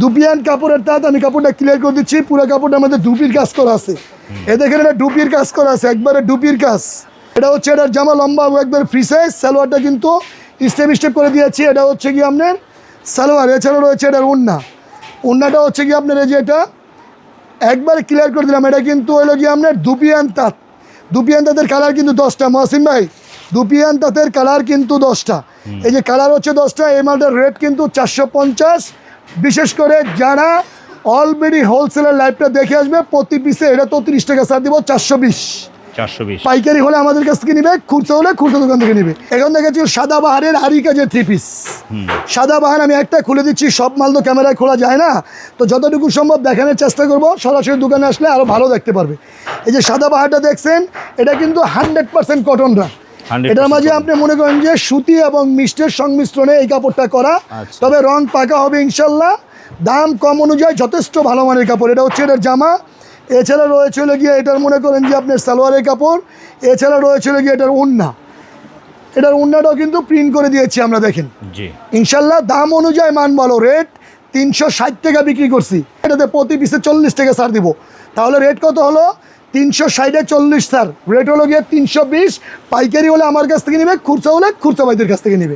Dupion কাপড়ের তাঁত। আমি কাপড়টা ক্লিয়ার করে দিচ্ছি, পুরো কাপড়টা আমাদের ডুপির কাজ করা আছে। এ দেখেন এটা ডুপির কাজ করা আছে, একবারে ডুপির কাজ। এটা হচ্ছে এটার জামা লম্বা একবার ফ্রি সাইজ, সালোয়ারটা কিন্তু স্টেপ স্টেপ করে দিয়েছি। এটা হচ্ছে কি আপনার সালোয়ার, এছাড়াও রয়েছে এটার ওড়নাটা হচ্ছে কি আপনার এই যে এটা একবার ক্লিয়ার করে দিলাম। এটা কিন্তু হলো কি আপনার দুপিয়ান তাঁত। দুপিয়ান তাঁতের কালার কিন্তু 10টা মহসিন ভাই, দুপিয়ান তাঁতের কালার কিন্তু 10টা। এই যে কালার হচ্ছে 10টা। এই মালটার রেট কিন্তু 450। বিশেষ করে যারা অলরেডি হোলসেলের লাইভটা দেখে আসবে প্রতি পিসে এটা তো 30 টাকা ছাড় দিব, 420। পাইকারি হলে আমাদের কাছ থেকে নিবে, খুচরা হলে খুচরা দোকান থেকে নিবে। এখন দেখেছি সাদাবাহারের আরি কাজের 3 পিস। সাদাবাহার আমি একটা খুলে দিচ্ছি, সব মাল তো ক্যামেরায় খোলা যায় না, তো যতটুকু সম্ভব দেখানোর চেষ্টা করব। সরাসরি দোকানে আসলে আরও ভালো দেখতে পারবে। এই যে সাদাবাহারটা দেখছেন, এটা কিন্তু 100% কটনটা। এটার মাঝে আপনি মনে করেন যে সুতি এবং মিষ্টের সংমিশ্রণে এই কাপড়টা করা। তবে রং পাকা হবে ইনশাল্লাহ। দাম কম অনুযায়ী যথেষ্ট ভালো মানের কাপড়। এটা হচ্ছে এটার জামা, এছাড়া রয়েছে গিয়ে এটার মনে করেন যে আপনার সালোয়ারের কাপড়, এছাড়া রয়েছে গিয়ে এটার ওড়না। এটার ওড়নাটাও কিন্তু প্রিন্ট করে দিয়েছি আমরা, দেখেন ইনশাল্লাহ। দাম অনুযায়ী মান ভালো। রেট 360 টাকা বিক্রি করছি, এটাতে প্রতি পিসে 40 টাকা ছাড় দিব। তাহলে রেট কত হলো? 360-এ 40 ছাড়, রেট হলো গিয়ে 320। পাইকারি হলে আমার কাছ থেকে নিবে, খুচরা হলে খুচরা ভাইদের কাছ থেকে নিবে।